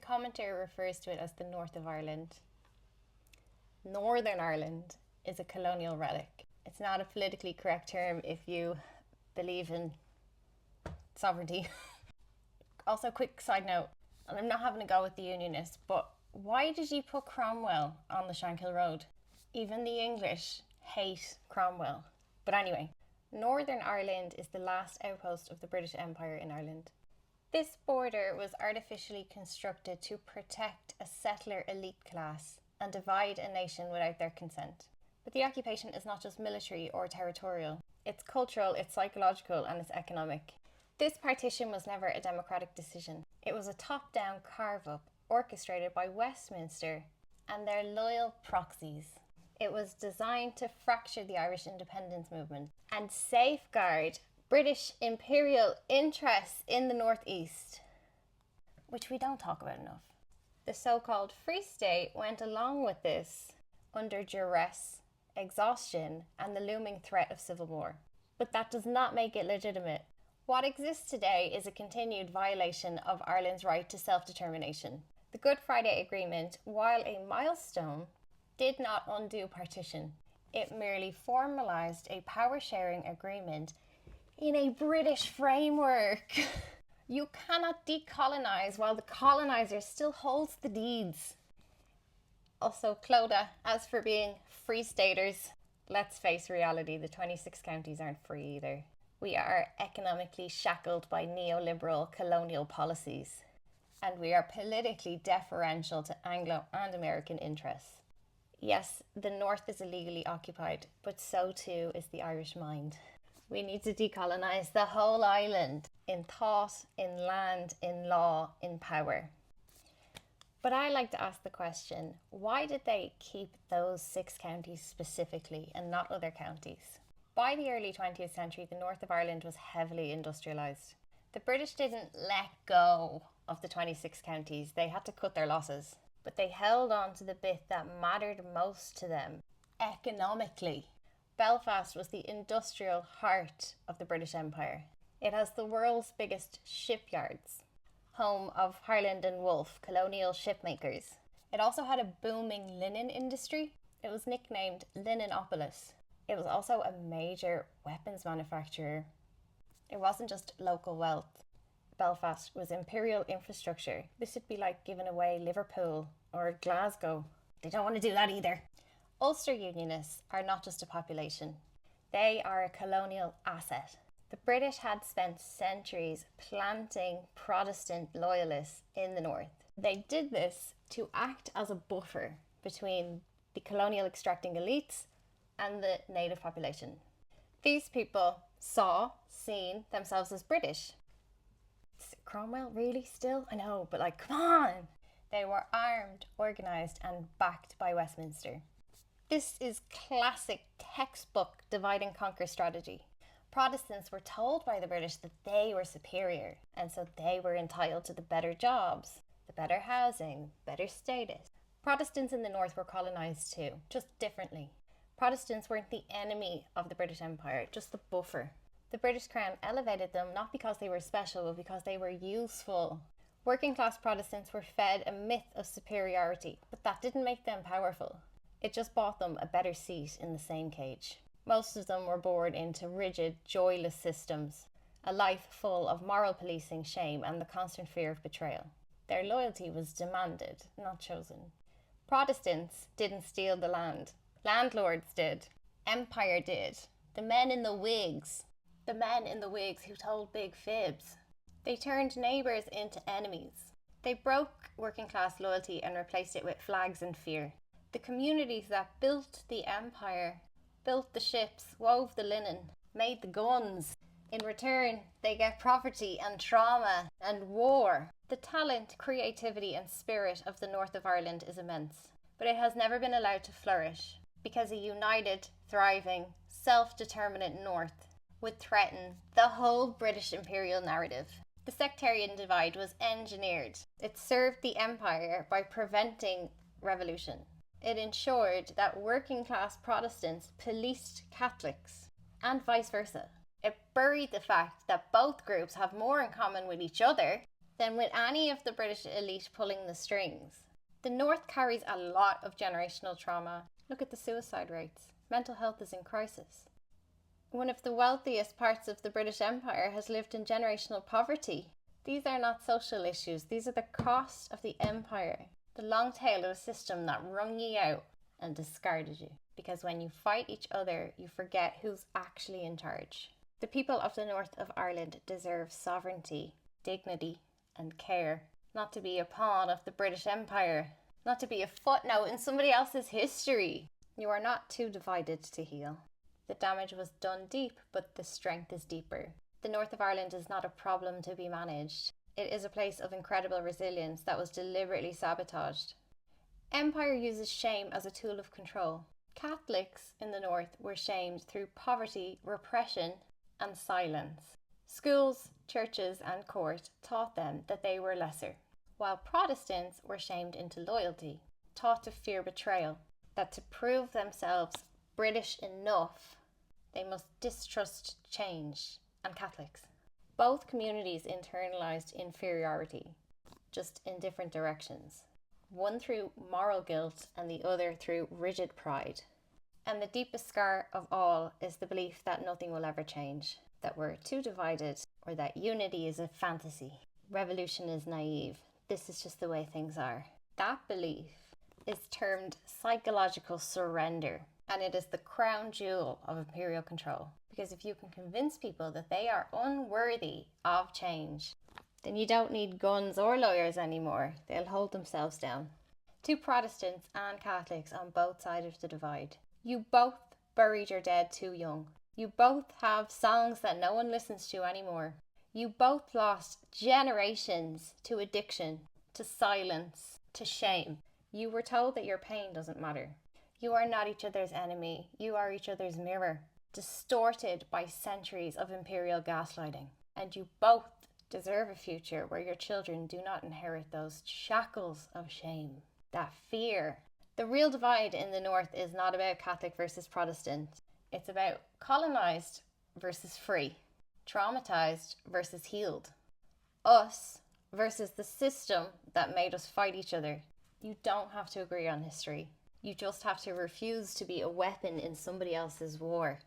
commentator refers to it as the north of Ireland. Northern Ireland is a colonial relic. It's not a politically correct term if you believe in sovereignty. Also, quick side note, and I'm not having a go with the Unionists, but why did you put Cromwell on the Shankill Road? Even the English hate Cromwell. But anyway, Northern Ireland is the last outpost of the British Empire in Ireland. This border was artificially constructed to protect a settler elite class and divide a nation without their consent. But the occupation is not just military or territorial. It's cultural, it's psychological, and it's economic. This partition was never a democratic decision. It was a top-down carve-up orchestrated by Westminster and their loyal proxies. It was designed to fracture the Irish independence movement and safeguard British imperial interests in the northeast, which we don't talk about enough. The so-called Free State went along with this under duress, exhaustion, and the looming threat of civil war. But that does not make it legitimate. What exists today is a continued violation of Ireland's right to self-determination. The Good Friday Agreement, while a milestone, did not undo partition. It merely formalised a power-sharing agreement in a British framework. You cannot decolonise while the coloniser still holds the deeds. Also, Clodagh, as for being free staters, let's face reality, the 26 counties aren't free either. We are economically shackled by neoliberal colonial policies, and we are politically deferential to Anglo and American interests. Yes, the north is illegally occupied, but so too is the Irish mind. We need to decolonise the whole island, in thought, in land, in law, in power. But I like to ask the question, why did they keep those 6 counties specifically and not other counties? By the early 20th century, the north of Ireland was heavily industrialised. The British didn't let go of the 26 counties, they had to cut their losses. But they held on to the bit that mattered most to them, economically. Belfast was the industrial heart of the British Empire. It has the world's biggest shipyards, home of Harland and Wolff, colonial shipmakers. It also had a booming linen industry. It was nicknamed Linenopolis. It was also a major weapons manufacturer. It wasn't just local wealth. Belfast was imperial infrastructure. This would be like giving away Liverpool or Glasgow. They don't want to do that either. Ulster Unionists are not just a population. They are a colonial asset. The British had spent centuries planting Protestant loyalists in the north. They did this to act as a buffer between the colonial extracting elites and the native population. These people seen themselves as British. Cromwell really still? I know, but come on! They were armed, organised, and backed by Westminster. This is classic textbook divide and conquer strategy. Protestants were told by the British that they were superior, and so they were entitled to the better jobs, the better housing, better status. Protestants in the north were colonised too, just differently. Protestants weren't the enemy of the British Empire, just the buffer. The British Crown elevated them not because they were special, but because they were useful. Working class Protestants were fed a myth of superiority, but that didn't make them powerful. It just bought them a better seat in the same cage. Most of them were born into rigid, joyless systems, a life full of moral policing, shame, and the constant fear of betrayal. Their loyalty was demanded, not chosen. Protestants didn't steal the land. Landlords did. Empire did. The men in the wigs who told big fibs. They turned neighbours into enemies. They broke working class loyalty and replaced it with flags and fear. The communities that built the empire, built the ships, wove the linen, made the guns. In return, they get poverty and trauma and war. The talent, creativity and spirit of the north of Ireland is immense, but it has never been allowed to flourish because a united, thriving, self-determinate north would threaten the whole British imperial narrative. The sectarian divide was engineered. It served the empire by preventing revolution. It ensured that working class Protestants policed Catholics and vice versa. It buried the fact that both groups have more in common with each other than with any of the British elite pulling the strings. The North carries a lot of generational trauma. Look at the suicide rates. Mental health is in crisis. One of the wealthiest parts of the British Empire has lived in generational poverty. These are not social issues. These are the cost of the empire. The long tail of a system that wrung you out and discarded you. Because when you fight each other, you forget who's actually in charge. The people of the north of Ireland deserve sovereignty, dignity, and care. Not to be a pawn of the British Empire. Not to be a footnote in somebody else's history. You are not too divided to heal. The damage was done deep, but the strength is deeper. The north of Ireland is not a problem to be managed. It is a place of incredible resilience that was deliberately sabotaged. Empire uses shame as a tool of control. Catholics in the north were shamed through poverty, repression, and silence. Schools, churches, and court taught them that they were lesser, while Protestants were shamed into loyalty, taught to fear betrayal, that to prove themselves British enough, they must distrust change, and Catholics. Both communities internalized inferiority, just in different directions. One through moral guilt and the other through rigid pride. And the deepest scar of all is the belief that nothing will ever change, that we're too divided, or that unity is a fantasy. Revolution is naive. This is just the way things are. That belief is termed psychological surrender, and it is the crown jewel of imperial control. Because if you can convince people that they are unworthy of change, then you don't need guns or lawyers anymore. They'll hold themselves down. To Protestants and Catholics on both sides of the divide, you both buried your dead too young. You both have songs that no one listens to anymore. You both lost generations to addiction, to silence, to shame. You were told that your pain doesn't matter. You are not each other's enemy. You are each other's mirror, distorted by centuries of imperial gaslighting. And you both deserve a future where your children do not inherit those shackles of shame, that fear. The real divide in the north is not about Catholic versus Protestant. It's about colonized versus free, traumatized versus healed, us versus the system that made us fight each other. You don't have to agree on history. You just have to refuse to be a weapon in somebody else's war.